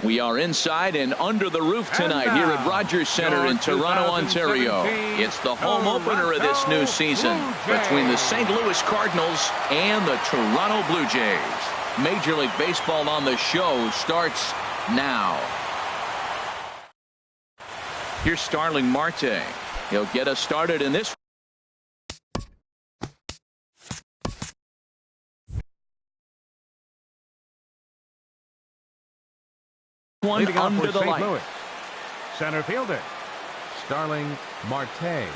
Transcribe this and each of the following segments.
We are inside and under the roof tonight here at Rogers Center in Toronto, Ontario. It's the home opener of this new season between the St. Louis Cardinals and the Toronto Blue Jays. Major League Baseball on the show starts now. Here's Starling Marte. He'll get us started in this one under the light. Louis. Center fielder Starling Marte.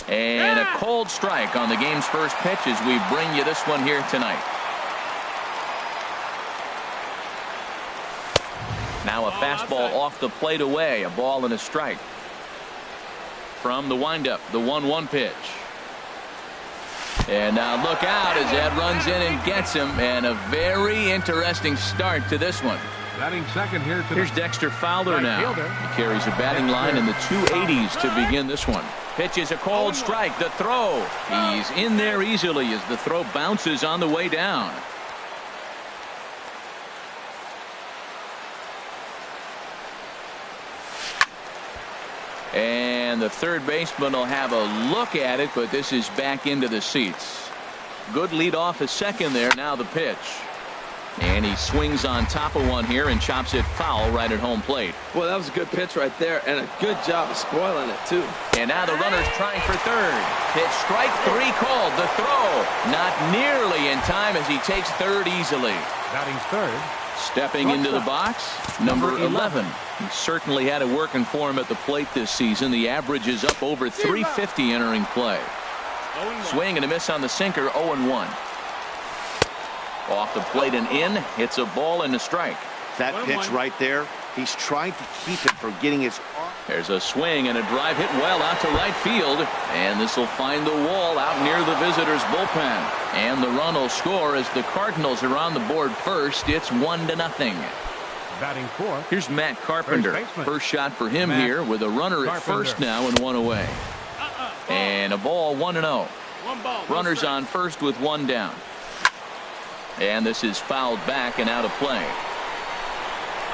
And a cold strike on the game's first pitch as we bring you this one here tonight. Now a fastball off the plate away. A ball and a strike. From the windup, the 1-1 pitch. And now look out as that runs in and gets him. And a very interesting start to this one. Batting second here. Here's Dexter Fowler now. He carries a batting line in the 280s to begin this one. Pitches a cold strike. The throw. He's in there easily as the throw bounces on the way down. And the third baseman will have a look at it, but this is back into the seats. Good lead off a second there. Now the pitch. And he swings on top of one here and chops it foul right at home plate. Well, that was a good pitch right there, and a good job of spoiling it, too. And now the runner's trying for third. Pitch strike three called. The throw not nearly in time as he takes third easily. Batting third. Stepping into the box, number 11. He certainly had it working for him at the plate this season. The average is up over 350 entering play. Swing and a miss on the sinker, 0-1. Off the plate and in, hits a ball and a strike. That pitch right there, he's trying to keep it from getting his arm. There's a swing and a drive hit well out to right field. And this will find the wall out near the visitors' bullpen. And the run will score as the Cardinals are on the board first. It's 1-0. Batting fourth. Here's Matt Carpenter. First shot for him here with a runner at first now and one away. And a ball 1-0. Runners on first with one down. And this is fouled back and out of play.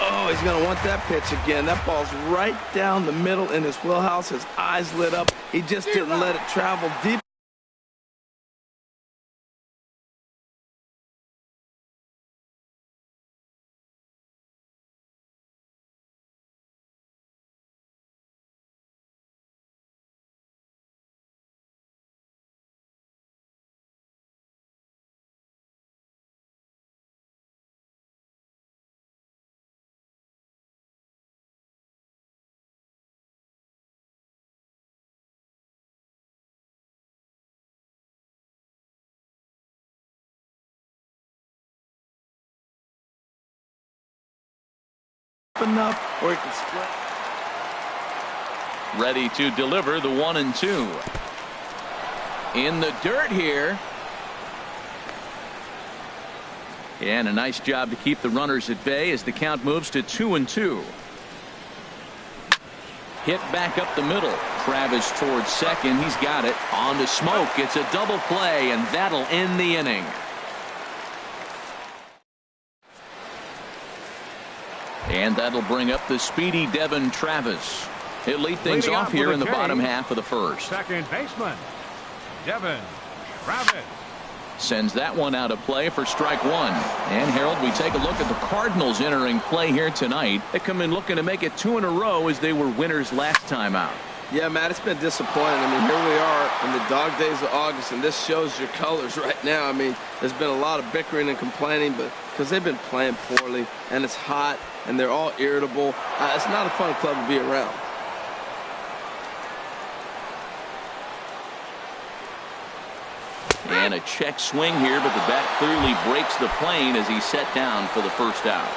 Oh, he's going to want that pitch again. That ball's right down the middle in his wheelhouse. His eyes lit up. He just didn't let it travel deep. Enough or he can split. Ready to deliver the 1-2. In the dirt here. And a nice job to keep the runners at bay as the count moves to 2-2. Hit back up the middle. Travis towards second. He's got it. On to Smoke. It's a double play, and that'll end the inning. And that'll bring up the speedy Devin Travis. He'll lead things off here in the bottom half of the first. Second baseman Devin Travis sends that one out of play for strike one. And Harold, we take a look at the Cardinals entering play here tonight. They come in looking to make it 2 in a row as they were winners last time out. Yeah, Matt, it's been disappointing. I mean, here we are in the dog days of August, and this shows your colors right now. I mean, there's been a lot of bickering and complaining, but because they've been playing poorly, and it's hot, and they're all irritable. It's not a fun club to be around. And a check swing here, but the bat clearly breaks the plane as he's set down for the first out.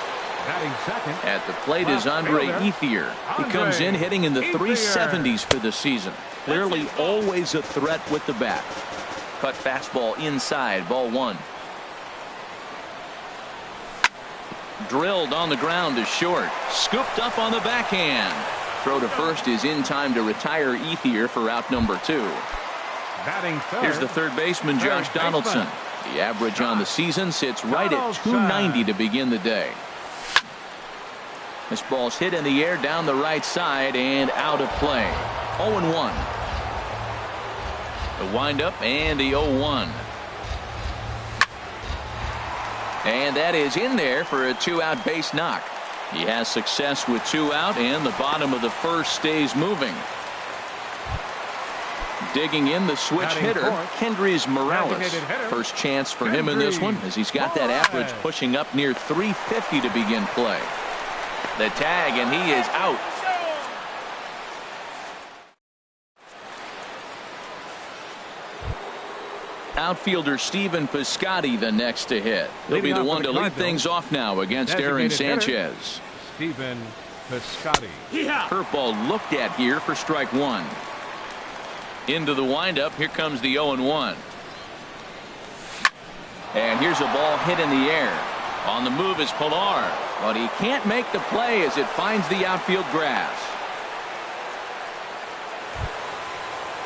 At the plate is Andre Ethier. He comes in hitting in the 370s for the season. Clearly always a threat with the bat. Cut fastball inside, ball one. Drilled on the ground to short. Scooped up on the backhand. Throw to first is in time to retire Ethier for out number 2. Batting third. Here's the third baseman, Josh Donaldson. The average on the season sits right at 290 to begin the day. This ball's hit in the air down the right side and out of play. 0-1. The windup and the 0-1. And that is in there for a 2-out base knock. He has success with 2 out, and the bottom of the first stays moving. Digging in the switch hitter, Kendrys Morales. First chance for him in this one, as he's got that average pushing up near 350 to begin play. The tag, and he is out. Outfielder Stephen Piscotty the next to hit. He'll be the one to lead things off now against Aaron Sanchez. Stephen Piscotty. Curveball looked at here for strike 1. Into the windup. Here comes the 0-1. And here's a ball hit in the air. On the move is Pilar, but he can't make the play as it finds the outfield grass.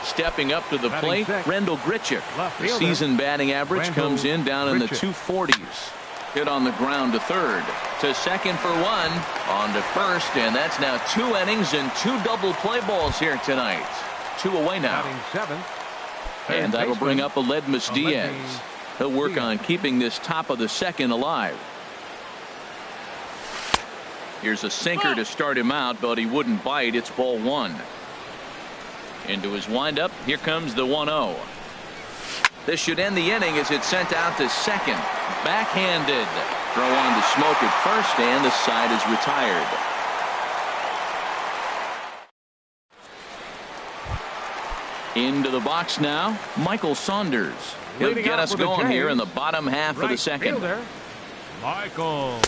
Stepping up to the plate, Rendell Grichuk. The season batting average comes in down in the 240s. Hit on the ground to third. To second for 1. On to first, and that's now 2 innings and 2 double play balls here tonight. 2 away now. And that'll bring up Aledmus Diaz. He'll work on keeping this top of the second alive. Here's a sinker to start him out, but he wouldn't bite. It's ball 1. Into his windup. Here comes the 1-0. This should end the inning as it's sent out to second. Backhanded. Throw on to Smoke at first, and the side is retired. Into the box now, Michael Saunders. He'll get us going here in the bottom half of the second. Michael.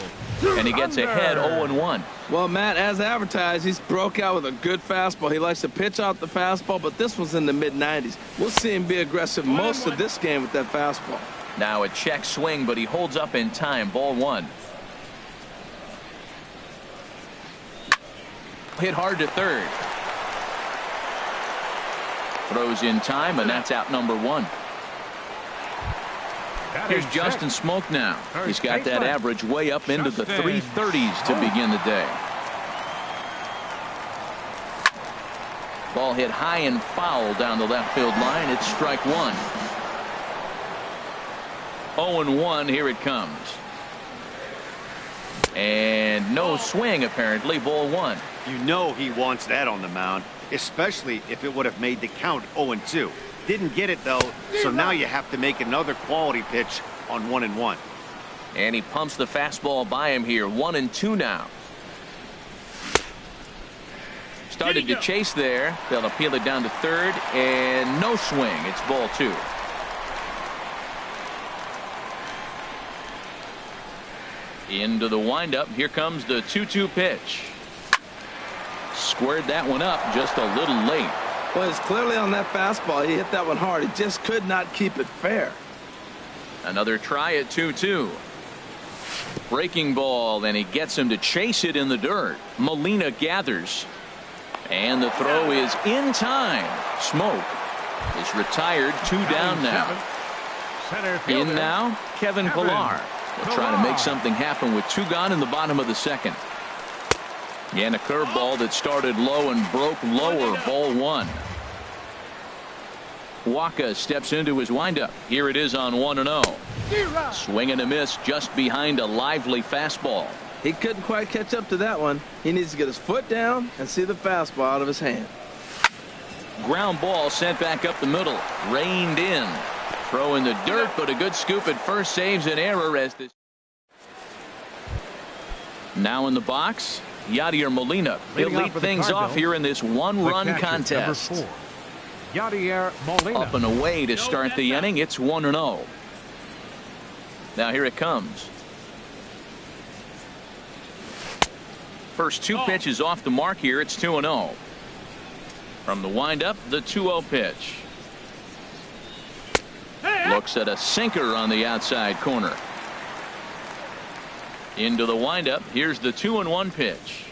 And he gets ahead 0-1. Well, Matt, as advertised, he's broke out with a good fastball. He likes to pitch out the fastball, but this was in the mid-90s. We'll see him be aggressive most of this game with that fastball. Now a check swing, but he holds up in time. Ball 1. Hit hard to third. Throws in time, and that's out number 1. Here's Justin Smoke now. He's got that average way up into the 330s to begin the day. Ball hit high and foul down the left field line. It's strike 1. 0-1. Here it comes. And no swing, apparently. Ball 1. You know he wants that on the mound, especially if it would have made the count 0-2. Didn't get it, though, so now you have to make another quality pitch on 1-1. And he pumps the fastball by him here. 1-2 now. Started to chase there. They'll appeal it down to third, and no swing. It's ball 2. Into the windup. Here comes the 2-2 pitch. Squared that one up just a little late. Well, it's clearly on that fastball. He hit that one hard. He just could not keep it fair. Another try at 2-2. Breaking ball, and he gets him to chase it in the dirt. Molina gathers. And the throw is in time. Smoke is retired. 2 down now. In now, Kevin Pilar. Will try to make something happen with 2 gone in the bottom of the second. And a curveball that started low and broke lower. Ball 1. Waka steps into his windup. Here it is on 1-0. Swing and a miss just behind a lively fastball. He couldn't quite catch up to that one. He needs to get his foot down and see the fastball out of his hand. Ground ball sent back up the middle. Reined in. Throw in the dirt, but a good scoop at first saves an error as this. Now in the box, Yadier Molina. He'll lead things off here in this 1-run contest. Yadier Molina. Up and away to start the inning. It's 1-0. Now here it comes. First 2 pitches off the mark here. It's 2-0. From the windup, the 2-0 pitch. Looks at a sinker on the outside corner. Into the windup. Here's the 2-1 pitch.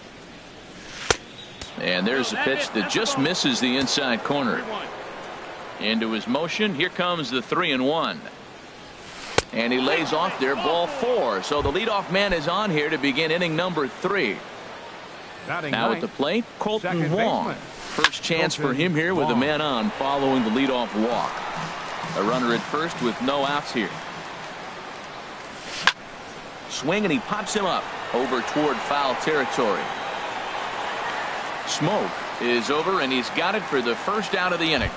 And there's a pitch that just misses the inside corner. Into his motion. Here comes the 3-1. And he lays off there, ball 4. So the leadoff man is on here to begin inning number 3. Now at the plate, Colton Wong. First chance for him here with a man on following the leadoff walk. A runner at first with no outs here. Swing, and he pops him up over toward foul territory. Smoke is over, and he's got it for the first out of the inning.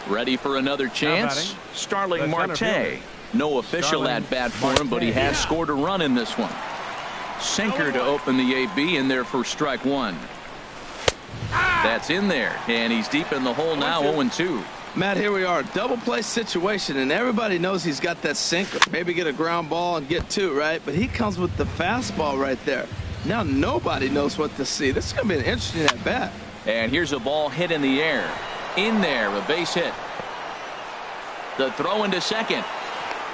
Ready for another chance? Starling Marte. No official at bat for him, but he has scored a run in this one. Sinker to open the AB in there for strike 1. That's in there, and he's deep in the hole now, 0-2. Matt, here we are, double play situation, and everybody knows he's got that sinker. Maybe get a ground ball and get 2, right? But he comes with the fastball right there. Now nobody knows what to see. This is going to be an interesting at bat. And here's a ball hit in the air. In there, a base hit. The throw into second.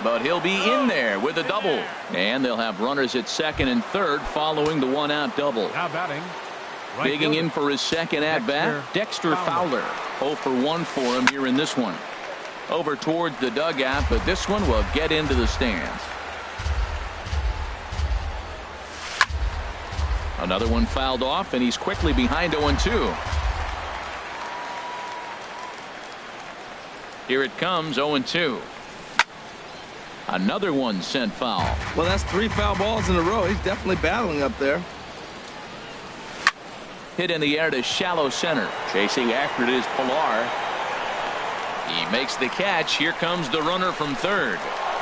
But he'll be in there with a double. And they'll have runners at second and third following the one-out double. Now batting. Digging in for his second at-bat, Dexter Fowler. 0 for 1 for him here in this one. Over towards the dugout, but this one will get into the stands. Another one fouled off, and he's quickly behind 0-2. Here it comes, 0-2. Another one sent foul. Well, that's 3 foul balls in a row. He's definitely battling up there. Hit in the air to shallow center. Chasing after it is Pilar. He makes the catch. Here comes the runner from third.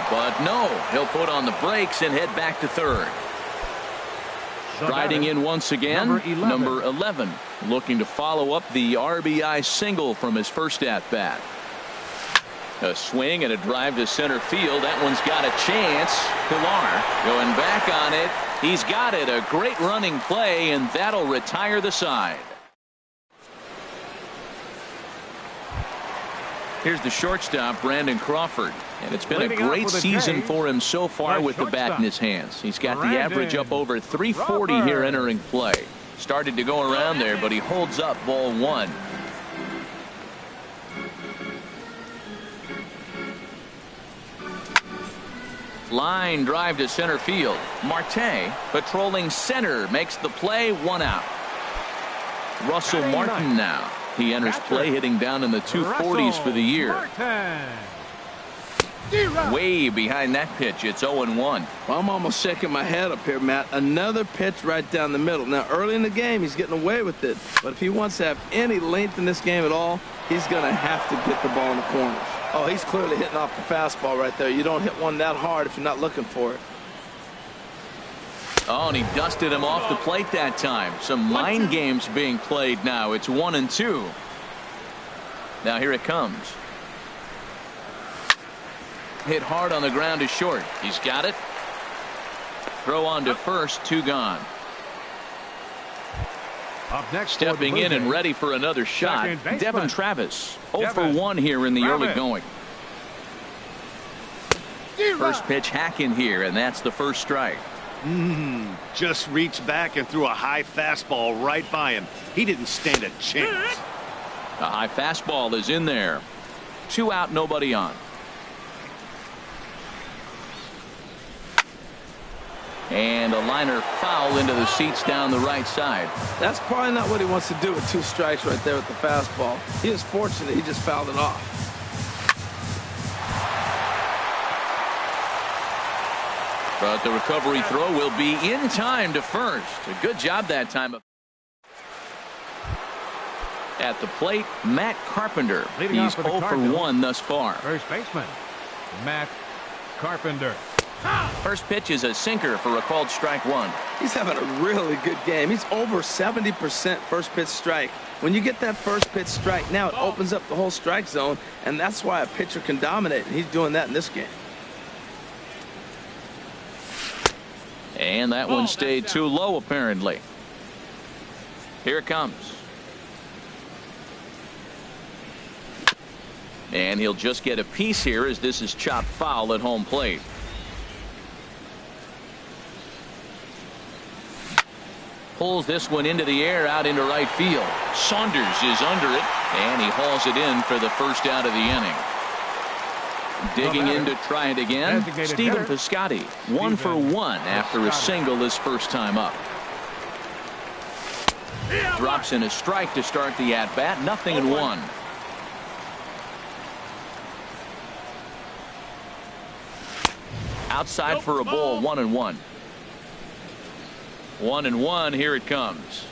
But no, he'll put on the brakes and head back to third. Riding in once again, number 11. Looking to follow up the RBI single from his first at-bat. A swing and a drive to center field. That one's got a chance. Pilar going back on it. He's got it. A great running play, and that'll retire the side. Here's the shortstop, Brandon Crawford. And it's been a great season for him so far with the bat in his hands. He's got the average up over 340 here entering play. Started to go around there, but he holds up ball 1. Line drive to center field. Marte patrolling center makes the play, 1 out. Russell Martin now. He enters play hitting down in the 240s for the year. Way behind that pitch. It's 0-1. Well, I'm almost shaking my head up here, Matt. Another pitch right down the middle. Now, early in the game, he's getting away with it. But if he wants to have any length in this game at all, he's going to have to get the ball in the corners. Oh, he's clearly hitting off the fastball right there. You don't hit one that hard if you're not looking for it. Oh, and he dusted him off the plate that time. Some mind games being played now. It's 1-2. Now here it comes. Hit hard on the ground to short. He's got it. Throw on to first, 2 gone. Up next, stepping in and ready for another shot, Devin Travis. 0 for 1 here in the early going. First pitch hacking here, and that's the first strike. Just reached back and threw a high fastball right by him. He didn't stand a chance. A high fastball is in there. 2 out, nobody on. And a liner foul into the seats down the right side. That's probably not what he wants to do with 2 strikes right there with the fastball. He is fortunate he just fouled it off. But the recovery throw will be in time to first. A good job that time. At the plate, Matt Carpenter. He's 0 for 1 thus far. First baseman, Matt Carpenter. First pitch is a sinker for a called strike 1. He's having a really good game. He's over 70% first pitch strike. When you get that first pitch strike, now it opens up the whole strike zone, and that's why a pitcher can dominate, and he's doing that in this game. And that one stayed too low, apparently. Here it comes. And he'll just get a piece here as this is chopped foul at home plate. Pulls this one into the air out into right field. Saunders is under it, and he hauls it in for the first out of the inning. Digging in to try it again, Stephen Piscotty, 1 for 1 after a single his first time up. Drops in a strike to start the at-bat, 0-1. Outside for a ball, 1-1. 1-1, here it comes.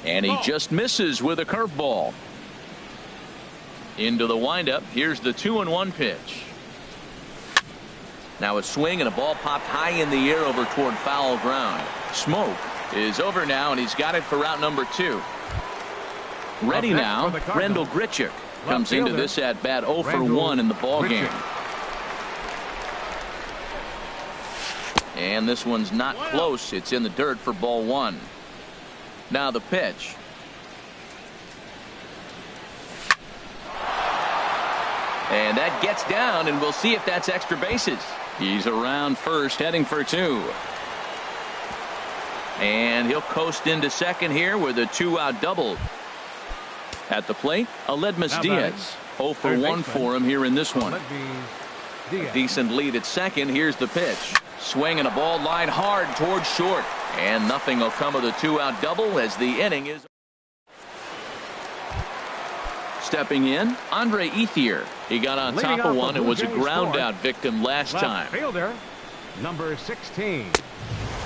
And he just misses with a curveball. Into the windup. Here's the 2-1 pitch. Now a swing and a ball popped high in the air over toward foul ground. Smoke is over now, and he's got it for out number 2. Ready now, Rendell Grichuk comes into this at bat 0 for 1 in the ball game. And this one's not close. It's in the dirt for ball 1. Now the pitch. And that gets down, and we'll see if that's extra bases. He's around first, heading for 2. And he'll coast into second here with a 2-out double. At the plate, Aledmus Diaz. 0 for 1 for him here in this one. A decent lead at second. Here's the pitch. Swing and a ball line hard towards short. And nothing will come of the 2-out double as the inning is. Stepping in, Andre Ethier. He got on top of one. It was a ground out victim last time. Fielder, number 16.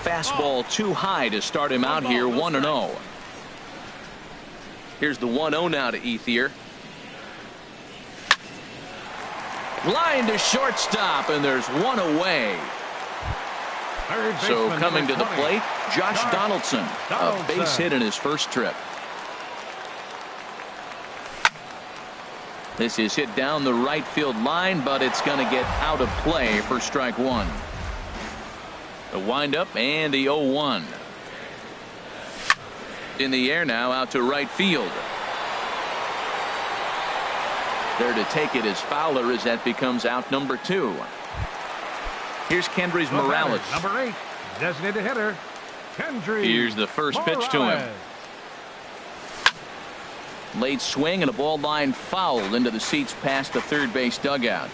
Fastball too high to start him out here, 1-0. Here's the 1-0 now to Ethier. Line to shortstop, and there's one away. So coming to the plate, Josh Donaldson. A base hit in his first trip. This is hit down the right field line, but it's going to get out of play for strike 1. The windup and the 0-1. In the air now, out to right field. There to take it is Fowler as that becomes out number 2. Here's Kendrys Morales. Number 8, designated hitter, Kendrys. Here's the first pitch to him. Late swing and a ball line foul into the seats past the third base dugout.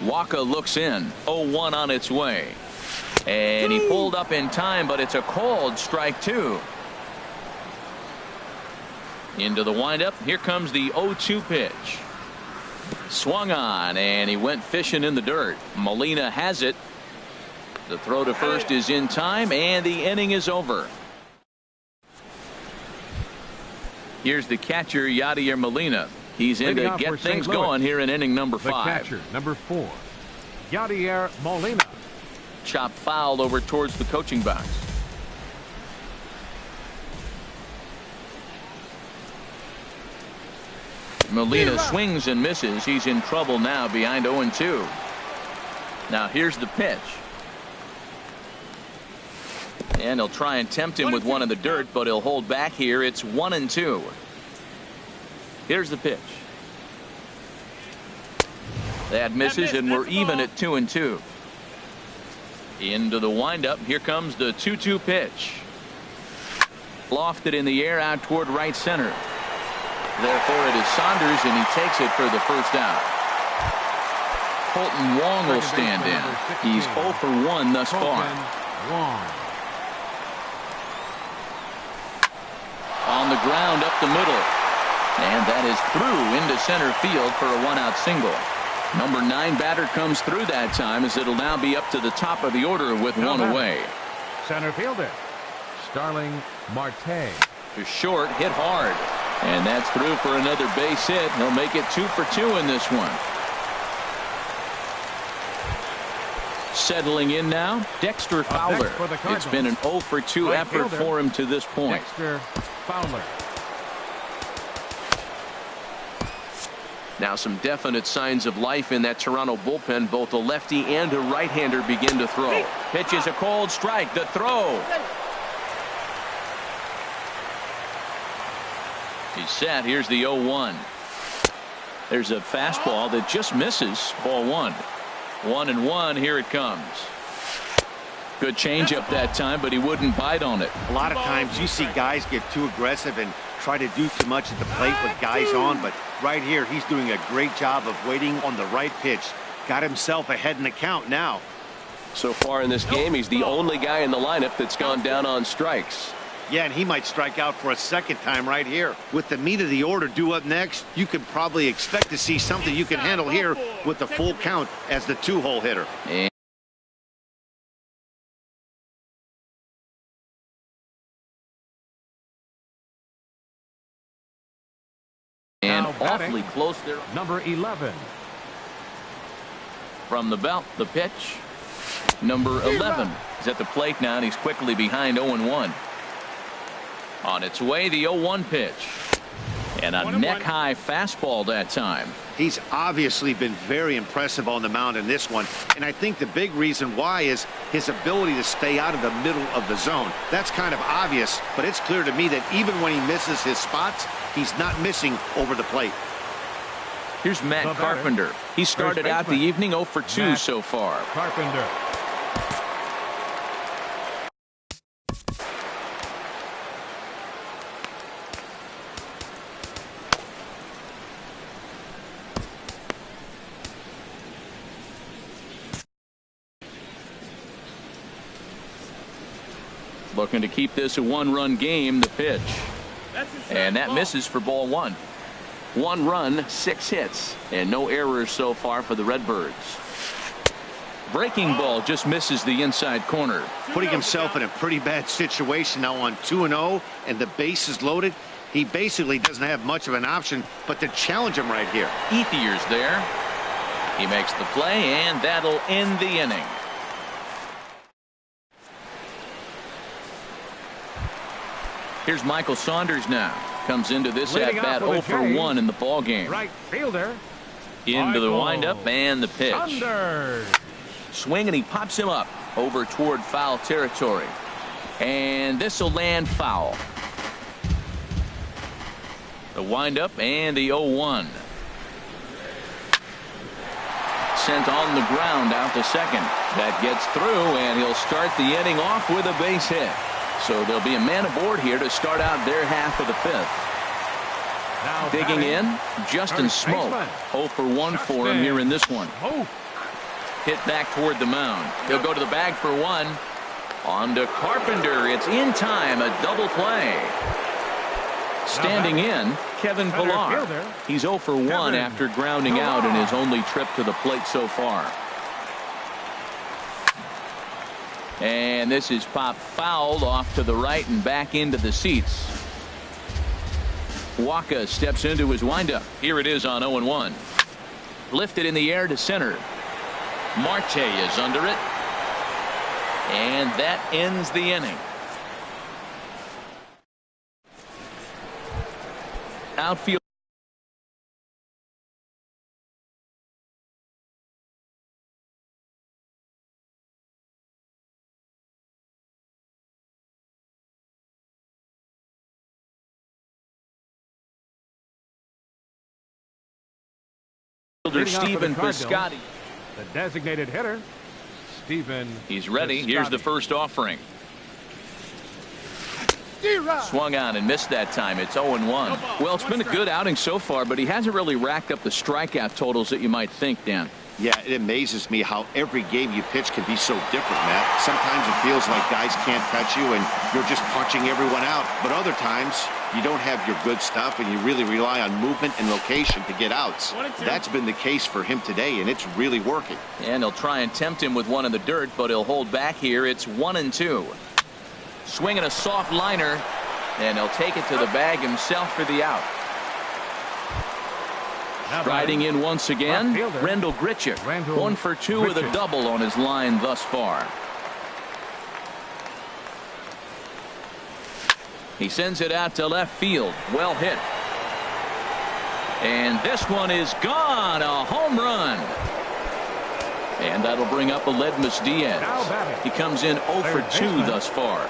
Waka looks in. 0-1 on its way. And he pulled up in time, but it's a called strike 2. Into the windup. Here comes the 0-2 pitch. Swung on, and he went fishing in the dirt. Molina has it. The throw to first is in time, and the inning is over. Here's the catcher, Yadier Molina. He's in to get things going here in inning number 5. The catcher, number 4, Yadier Molina. Chop foul over towards the coaching box. Molina swings and misses. He's in trouble now behind 0-2. Now here's the pitch. And he'll try and tempt him with one in the dirt, but he'll hold back here. It's 1-2. Here's the pitch. That misses, and we're even at 2-2. Into the windup. Here comes the 2-2 pitch. Lofted in the air out toward right center. Therefore it is Saunders, and he takes it for the first out. Colton Wong will stand in. He's 0 for 1 thus far. On the ground up the middle. And that is through into center field for a 1-out single. Number 9 batter comes through that time, as it'll now be up to the top of the order with one away. Center fielder, Starling Marte. To short, hit hard. And that's through for another base hit. He'll make it 2 for 2 in this one. Settling in now, Dexter Fowler. It's been an 0 for 2 effort for him to this point. Dexter Fowler. Now some definite signs of life in that Toronto bullpen. Both a lefty and a right-hander begin to throw. Pitch is a cold strike. The throw. He's set. Here's the 0-1. There's a fastball that just misses. Ball 1. 1-1. Here it comes. Good changeup that time, but he wouldn't bite on it. A lot of times you see guys get too aggressive and try to do too much at the plate with guys on, but right here, he's doing a great job of waiting on the right pitch. Got himself ahead in the count now. So far in this game, he's the only guy in the lineup that's gone down on strikes. Yeah, and he might strike out for a second time right here. With the meat of the order due up next, you can probably expect to see something you can handle here with the full count as the two-hole hitter. And awfully close there. Number 11. From the belt, the pitch. Number 11 is at the plate now, and he's quickly behind 0-1. On its way, the 0-1 pitch. And a neck-high fastball that time. He's obviously been very impressive on the mound in this one, and I think the big reason why is his ability to stay out of the middle of the zone. That's kind of obvious, but it's clear to me that even when he misses his spots, he's not missing over the plate. Here's Matt Carpenter. He started out the evening 0 for 2 so far. Carpenter. Looking to keep this a one-run game, the pitch. And that misses for ball 1. 1 run, 6 hits, and no errors so far for the Redbirds. Breaking ball just misses the inside corner. Putting himself in a pretty bad situation now on 2-0, and the base is loaded. He basically doesn't have much of an option but to challenge him right here. Ethier's there. He makes the play, and that'll end the inning. Here's Michael Saunders now. Comes into this at-bat 0 for 1 in the ball game. Right fielder. Into the windup and the pitch. Saunders. Swing, and he pops him up over toward foul territory. And this will land foul. The windup and the 0-1. Sent on the ground out to second. That gets through, and he'll start the inning off with a base hit. So there'll be a man aboard here to start out their half of the 5th. Now Digging in, Justin Smoke. 0 for 1 for him here in this one. Hit back toward the mound. He'll go to the bag for 1. On to Carpenter. It's in time. A double play. Standing in, Kevin Pillar. He's 0 for 1 after grounding out in his only trip to the plate so far. And this is popped fouled off to the right and back into the seats. Waka steps into his windup. Here it is on 0-1. Lifted in the air to center. Marte is under it. And that ends the inning. Outfield. Stephen Piscotty. The designated hitter, Stephen. He's ready. Here's the first offering. Swung on and missed that time. It's 0-1. Well, it's been a good outing so far, but he hasn't really racked up the strikeout totals that you might think, Dan. Yeah, it amazes me how every game you pitch can be so different, Matt. Sometimes it feels like guys can't touch you and you're just punching everyone out. But other times, you don't have your good stuff and you really rely on movement and location to get outs. That's been the case for him today, and it's really working. And he'll try and tempt him with one in the dirt, but he'll hold back here. It's 1-2. Swinging a soft liner, and he'll take it to the bag himself for the out. Striding in once again, Rendell Grichuk. 1 for 2 with a double on his line thus far. He sends it out to left field. Well hit. And this one is gone. A home run. And that'll bring up Aledmus Diaz. He comes in 0 for 2 thus far.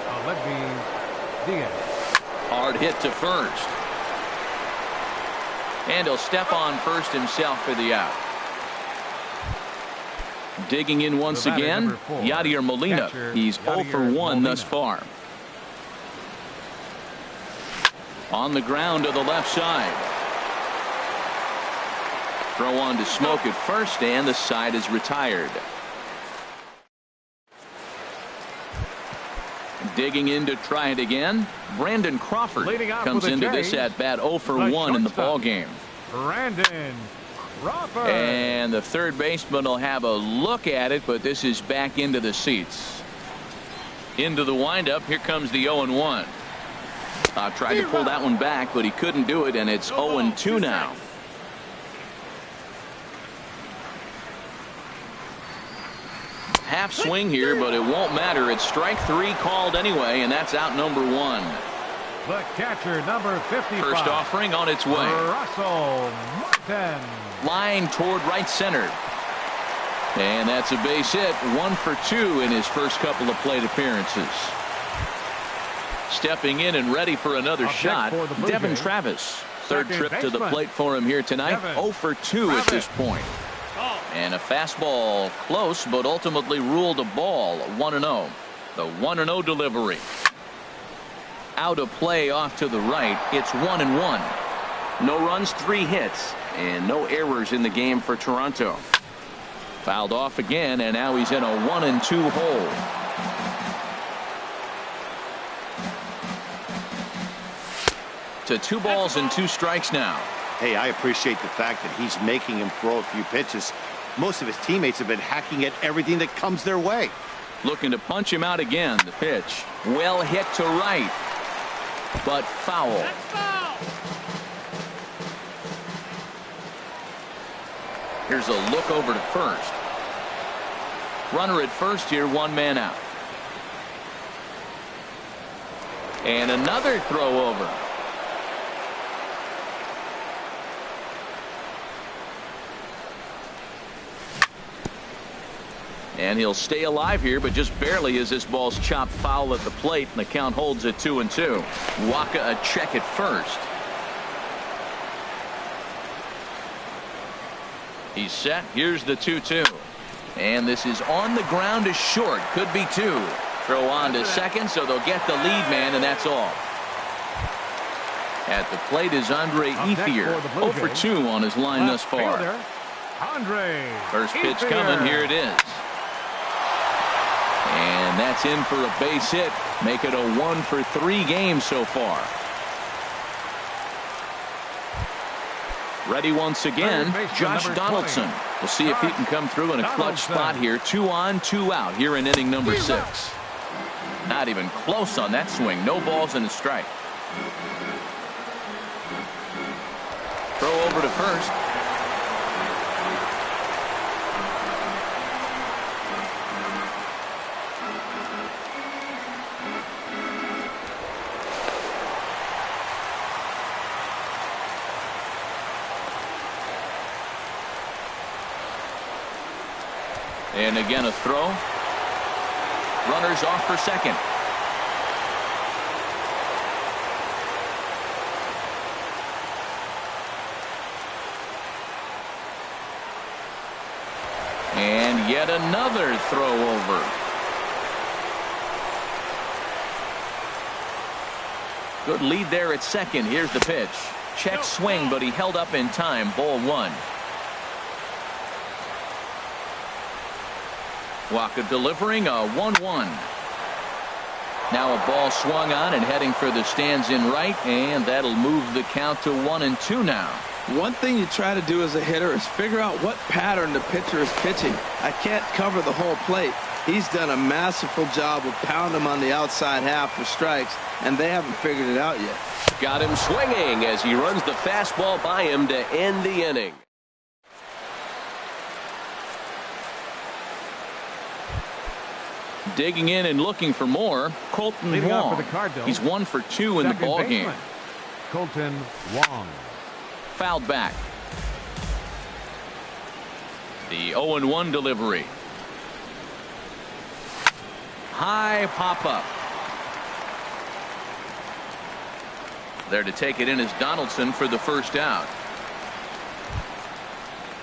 Hard hit to first. And he'll step on first himself for the out. Digging in once again, Yadier Molina. He's 0 for 1 thus far. On the ground to the left side. Throw on to Smoke at first, and the side is retired. Digging in to try it again. Brandon Crawford comes into this at bat 0 for 1 in the ball game. Brandon Crawford. And the third baseman will have a look at it, but this is back into the seats. Into the windup. Here comes the 0-1. Tried to pull that one back, but he couldn't do it, and it's 0-2 now. Half swing here, but it won't matter. It's strike 3 called anyway, and that's out number 1. The catcher, number 55. First offering on its way. Russell Martin. Line toward right center. And that's a base hit. 1 for 2 in his first couple of plate appearances. Stepping in and ready for another shot, Devin Travis. Third trip to the plate for him here tonight. 0 for 2 at this point. And a fastball close, but ultimately ruled a ball. 1-0. The 1-0 delivery. Out of play off to the right. It's 1-1. No runs, 3 hits, and no errors in the game for Toronto. Fouled off again, and now he's in a 1-2 hole. To 2 balls and 2 strikes now. Hey, I appreciate the fact that he's making him throw a few pitches. Most of his teammates have been hacking at everything that comes their way. Looking to punch him out again. The pitch. Well hit to right. But foul. Here's a look over to first. Runner at first here, 1 man out. And another throw over. And he'll stay alive here, but just barely as this ball's chopped foul at the plate, and the count holds at 2-2. Waka a check at first. He's set. Here's the 2-2. And this is on the ground to short. Could be 2. Throw on to second, so they'll get the lead man, and that's all. At the plate is Andre Ethier. 0 for 2 on his line thus far. First pitch coming. Here it is. And that's in for a base hit. Make it a 1 for 3 game so far. Ready once again, Josh Donaldson. We'll see if he can come through in a clutch spot here. 2 on, 2 out here in inning number 6. Not even close on that swing. No balls and a strike. Throw over to first. And again a throw. Runners off for second. And yet another throw over. Good lead there at second. Here's the pitch. Check swing, but he held up in time. Ball 1. Waka delivering a 1-1. Now a ball swung on and heading for the stands in right, and that'll move the count to 1-2 now. One thing you try to do as a hitter is figure out what pattern the pitcher is pitching. I can't cover the whole plate. He's done a masterful job of pounding him on the outside half for strikes, and they haven't figured it out yet. Got him swinging as he runs the fastball by him to end the inning. Digging in and looking for more, Colton Wong. He's 1 for 2 in the ball game. Colton Wong. Fouled back. The 0-1 delivery. High pop up. There to take it in is Donaldson for the first out.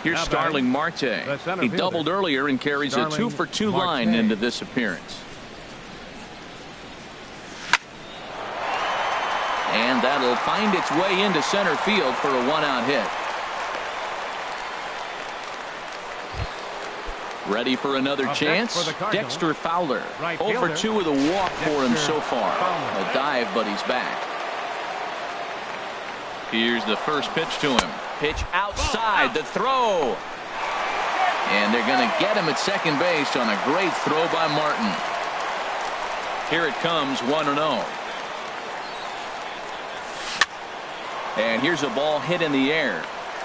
Here's Starling Marte. He doubled earlier and carries a 2 for 2 line into this appearance. And that'll find its way into center field for a one-out hit. Ready for another chance? Dexter Fowler. Over 2 with a walk for him so far. A dive, but he's back. Here's the first pitch to him. Pitch outside, the throw. And they're going to get him at second base on a great throw by Martin. Here it comes, 1-0. And here's a ball hit in the air.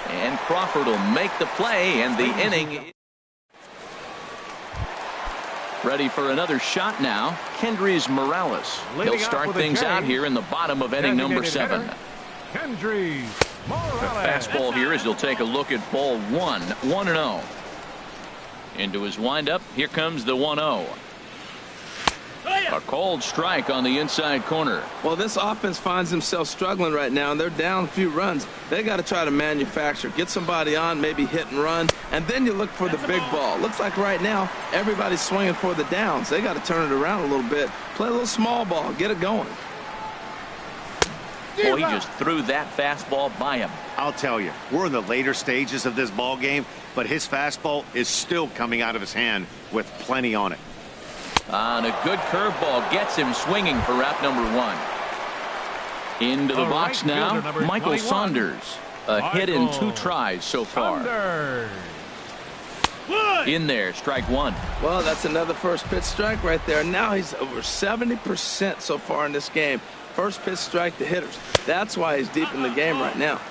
And Crawford will make the play, and the inning. Ready for another shot now. Kendrys Morales. He'll start things out here in the bottom of inning number 7. Kendrys Morales. The fastball here as he'll take a look at ball 1. 1-0. Into his windup. Here comes the 1-0. A cold strike on the inside corner. Well, this offense finds themselves struggling right now, and they're down a few runs. They got to try to manufacture, get somebody on, maybe hit and run, and then you look for the big ball. Looks like right now everybody's swinging for the downs. They got to turn it around a little bit, play a little small ball, get it going. Boy, he just threw that fastball by him. I'll tell you, we're in the later stages of this ball game, but his fastball is still coming out of his hand with plenty on it. And a good curveball gets him swinging for wrap number 1. Into the box now, Michael Saunders. A hit in 2 tries so far. In there, strike 1. Well, that's another first pitch strike right there. Now he's over 70% so far in this game. First pitch strike to hitters. That's why he's deep in the game right now.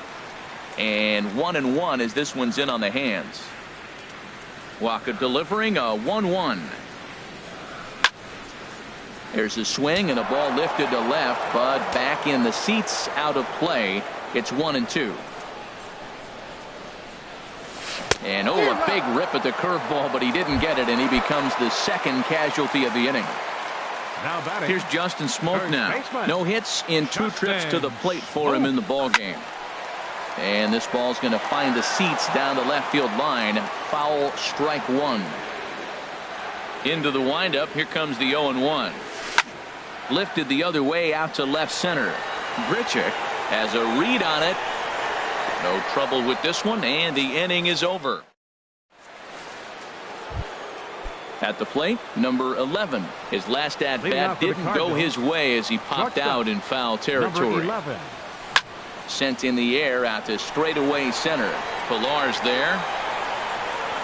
And 1-1 as this one's in on the hands. Waka delivering a 1-1. There's a swing and a ball lifted to left, but back in the seats, out of play. It's 1-2. And a big rip at the curveball, but he didn't get it, and he becomes the second casualty of the inning. Here's Justin Smoak now. No hits in 2 trips to the plate for him in the ball game. And this ball's going to find the seats down the left field line. Foul, strike 1. Into the windup. Here comes the 0-1. Lifted the other way out to left center. Grichuk has a read on it. No trouble with this one, and the inning is over. At the plate, number 11. His last at-bat didn't go his way as he popped out in foul territory. Sent in the air out to straightaway center. Pillar's there.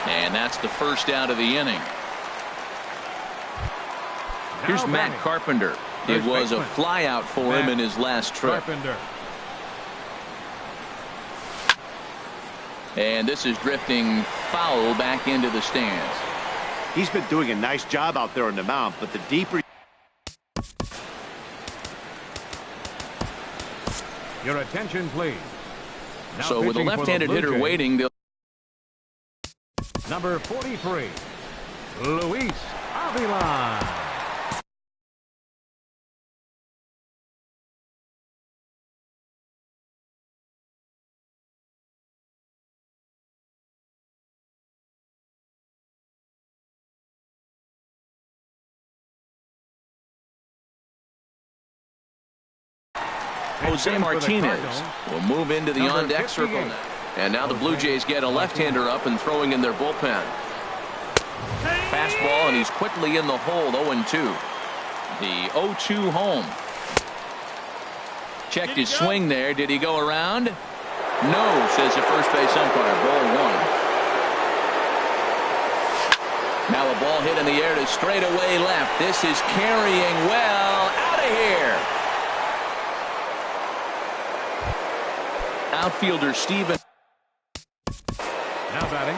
And that's the first out of the inning. Here's Matt Carpenter. It was a flyout for him in his last trip. And this is drifting foul back into the stands. He's been doing a nice job out there on the mound, but the deeper. Your attention, please. Now so with a left-handed hitter waiting, they'll. Number 43, Luis Avila. Jose Martinez will move into the on-deck circle now. And now the Blue Jays get a left-hander up and throwing in their bullpen. Fastball, and he's quickly in the hole, 0-2. The 0-2 home. Checked his swing there. Did he go around? No, says the first base umpire. Ball 1. Now a ball hit in the air to straightaway left. This is carrying well. Out of here. Outfielder Steven. Now batting.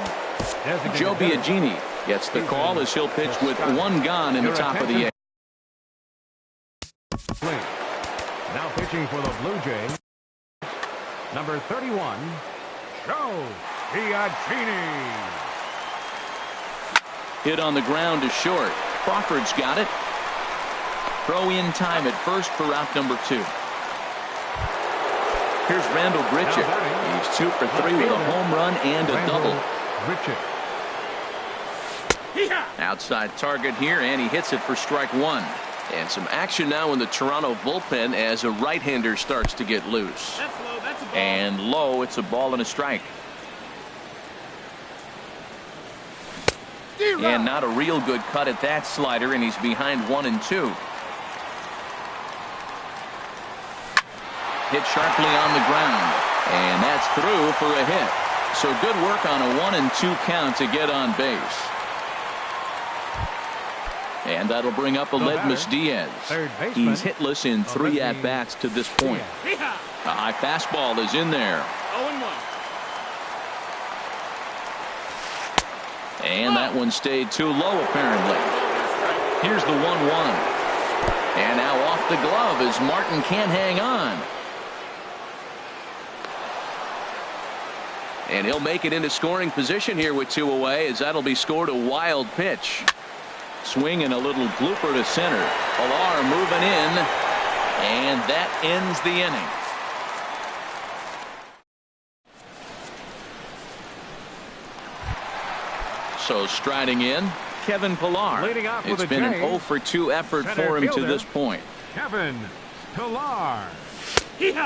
Joe Biagini gets the call as he'll pitch with 1 gone in the top of the 8th. Now pitching for the Blue Jays, number 31, Joe Biagini. Hit on the ground to short. Crawford's got it. Throw in time at first for out number 2. Here's Randall Grichuk. He's 2 for 3 with a home run and a double. Outside target here, and he hits it for strike 1. And some action now in the Toronto bullpen as a right-hander starts to get loose. And low, it's a ball and a strike. And not a real good cut at that slider, and he's behind 1-2. Hit sharply on the ground, and that's through for a hit. So good work on a 1-2 count to get on base. And that'll bring up Aledmus Diaz. He's hitless in 3 at-bats to this point. A high fastball is in there. 0-1. And that one stayed too low, apparently. Here's the 1-1. And now off the glove as Martin can't hang on. And he'll make it into scoring position here with 2 away, as that'll be scored a wild pitch. Swing and a little blooper to center. Pilar moving in, and that ends the inning. So striding in, Kevin Pilar. It's been an 0-for-2 effort for him to this point. Kevin Pilar.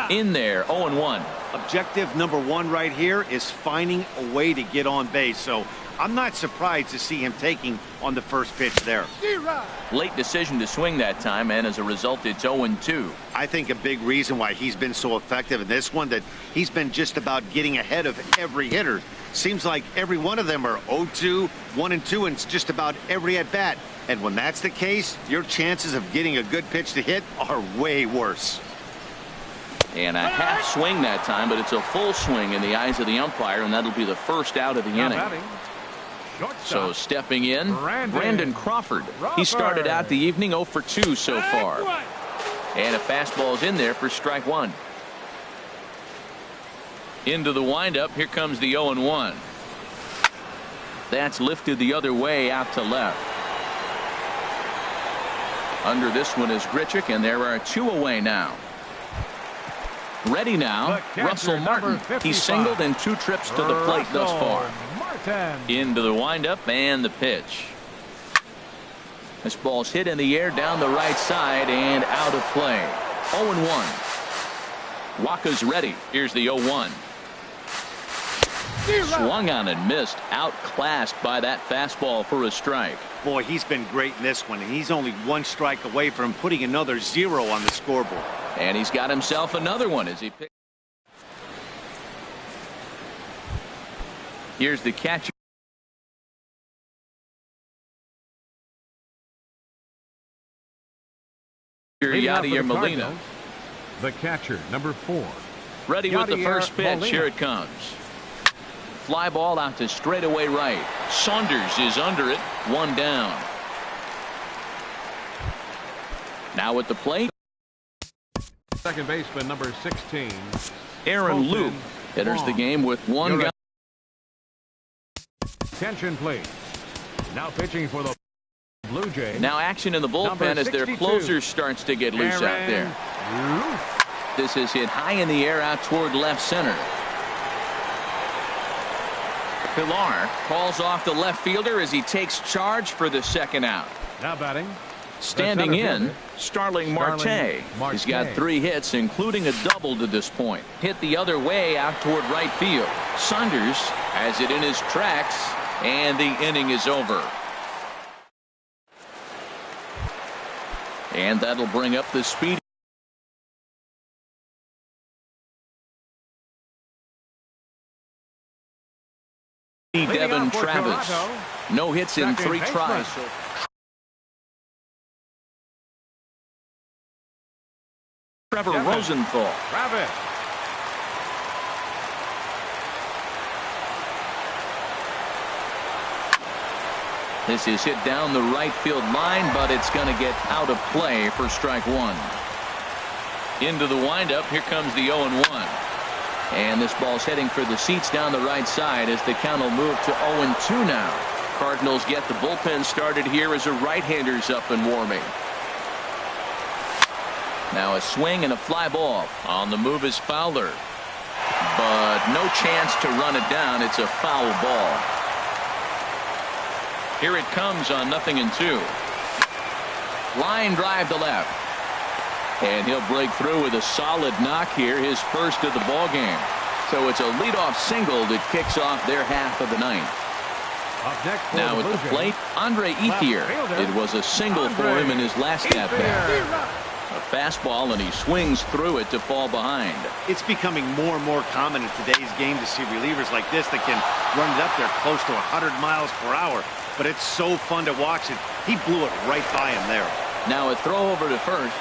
In there, 0-1. Objective number 1 right here is finding a way to get on base. So I'm not surprised to see him taking on the first pitch there. Late decision to swing that time, and as a result, it's 0-2. I think a big reason why he's been so effective in this one, that he's been just about getting ahead of every hitter. Seems like every one of them are 0-2, 1-2, and it's just about every at bat. And when that's the case, your chances of getting a good pitch to hit are way worse. And a half swing that time, but it's a full swing in the eyes of the umpire, and that'll be the first out of the inning. So stepping in, Brandon Crawford. He started out the evening 0-for-2 so far. And a fastball's in there for strike 1. Into the windup, here comes the 0-1. That's lifted the other way out to left. Under this one is Grichuk, and there are 2 away now. Ready now, Russell Martin. He's singled in 2 trips to the plate thus far. Into the windup and the pitch. This ball's hit in the air down the right side and out of play. 0-1. Waka's ready. Here's the 0-1. Swung on and missed. Outclassed by that fastball for a strike. Boy, he's been great in this one, and he's only 1 strike away from putting another 0 on the scoreboard. And he's got himself another one as he picks. Here's the catcher. Yadier Molina. The catcher, number 4. Ready with the first pitch. Molina. Here it comes. Fly ball out to straightaway right. Saunders is under it. 1 down. Now at the plate. Second baseman, number 16. Aaron Loup enters the game with 1 guy. Attention, please. Now pitching for the Blue Jays. Now action in the bullpen as their closer starts to get loose out there. This is hit high in the air out toward left center. Pilar calls off the left fielder as he takes charge for the second out. Now batting. Standing in, Starling Marte. He's got 3 hits, including a double to this point. Hit the other way out toward right field. Saunders has it in his tracks, and the inning is over. And that'll bring up the speed. Devin Travis. No hits in 3 tries. Trevor Rosenthal. This is hit down the right field line, but it's going to get out of play for strike 1. Into the windup. Here comes the 0-1. And this ball's heading for the seats down the right side as the count will move to 0-2 now. Cardinals get the bullpen started here as a right-hander's up and warming. Now a swing and a fly ball. On the move is Fowler. But no chance to run it down. It's a foul ball. Here it comes on 0-2. Line drive to left. And he'll break through with a solid knock here, his first of the ball game. So it's a leadoff single that kicks off their half of the ninth. Now at the plate, Andre Ethier. It was a single for him in his last at-bat. A fastball, and he swings through it to fall behind. It's becoming more and more common in today's game to see relievers like this that can run it up there close to 100 miles per hour. But it's so fun to watch it. He blew it right by him there. Now a throw over to first.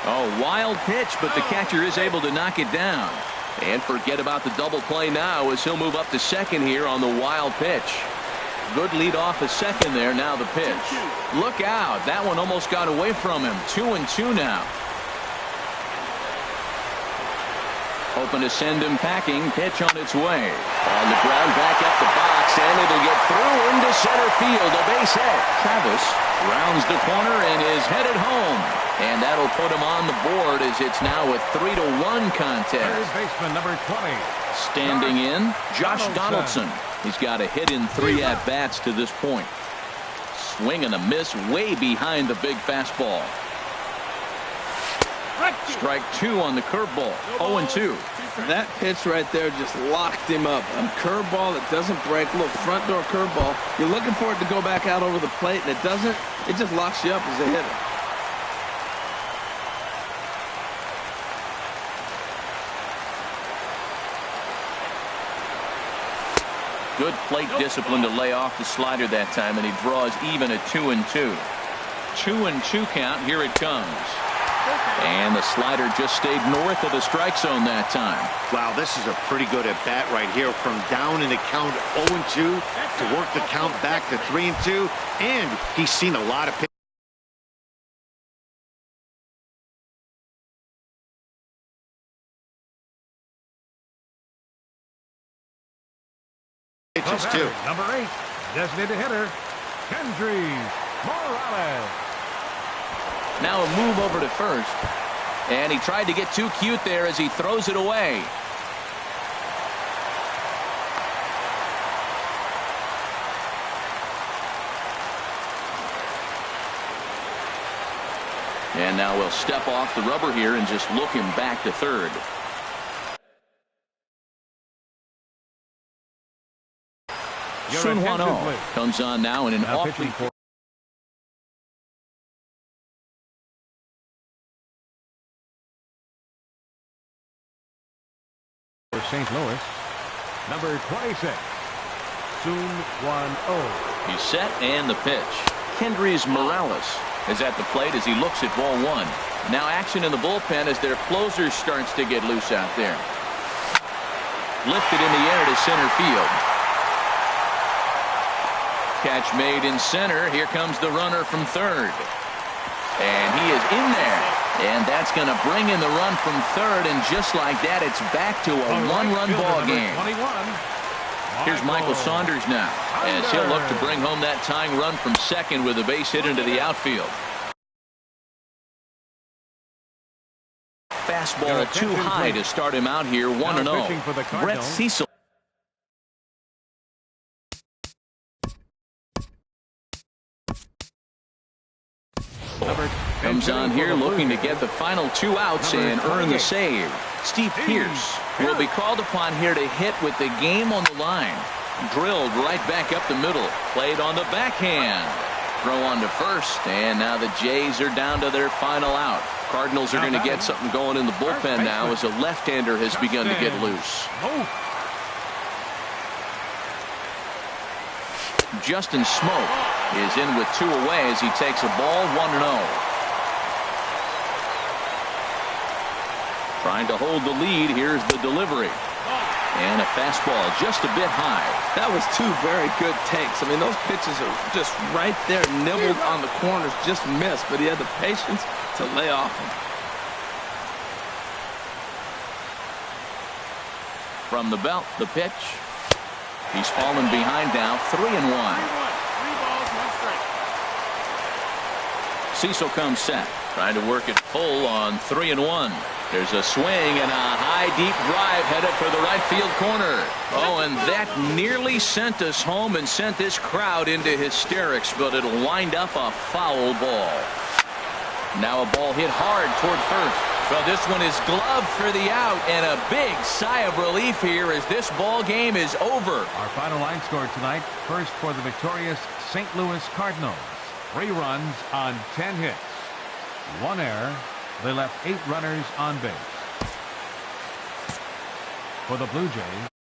Oh, wild pitch, but the catcher is able to knock it down. And forget about the double play now as he'll move up to second here on the wild pitch. Good lead off a second there. Now the pitch. Look out. That one almost got away from him. 2-2 now. Hoping to send him packing. Pitch on its way. On the ground, back up the box, and it'll get through into center field. A base hit. Travis rounds the corner and is headed home. And that'll put him on the board as it's now a 3-1 contest. Third baseman number 20. Standing in, Josh Donaldson. He's got a hit in 3 at-bats to this point. Swing and a miss way behind the big fastball. Strike 2 on the curveball. 0-2. That pitch right there just locked him up. A curveball that doesn't break. Look, front door curveball. You're looking for it to go back out over the plate, and it doesn't. It just locks you up as a hitter. Good plate discipline to lay off the slider that time, and he draws even at 2-2. 2-2 count. Here it comes. And the slider just stayed north of the strike zone that time. Wow, this is a pretty good at bat right here. From down in the count 0-2 to work the count back to 3-2. And he's seen a lot of pitches too. Number 8, designated hitter, Kendry Morales. Now a move over to first. And he tried to get too cute there as he throws it away. And now we'll step off the rubber here and just look him back to third. Sun Hwan-Oh comes on now in an awfully for St. Louis, number 26, Sun Hwan-Oh. He's set and the pitch. Kendry Morales is at the plate as he looks at ball 1. Now action in the bullpen as their closer starts to get loose out there. Lifted in the air to center field. Catch made in center. Here comes the runner from third. And he is in there. And that's going to bring in the run from third. And just like that, it's back to a one-run ball game. Here's Michael Saunders now, as he'll look to bring home that tying run from second with a base hit into the outfield. Fastball too high to start him out here, 1-0. Brett Cecil. Comes on here looking to get the final 2 outs and earn the save. Steve Pearce will be called upon here to hit with the game on the line. Drilled right back up the middle. Played on the backhand. Throw on to first, and now the Jays are down to their final out. Cardinals are going to get something going in the bullpen now as a left-hander has begun to get loose. Justin Smoke is in with 2 away as he takes a ball, 1-0. Trying to hold the lead. Here's the delivery. And a fastball just a bit high. That was 2 very good takes. I mean, those pitches are just right there, nibbled on the corners, just missed. But he had the patience to lay off them. From the belt, the pitch. He's fallen behind now, 3-1. Cecil comes set. Trying to work it full on 3-1. There's a swing and a high deep drive headed for the right field corner. Oh, and that nearly sent us home and sent this crowd into hysterics, but it'll wind up a foul ball. Now a ball hit hard toward first. Well, this one is gloved for the out, and a big sigh of relief here as this ball game is over. Our final line score tonight, first for the victorious St. Louis Cardinals. 3 runs on 10 hits. 1 error. They left 8 runners on base. For the Blue Jays,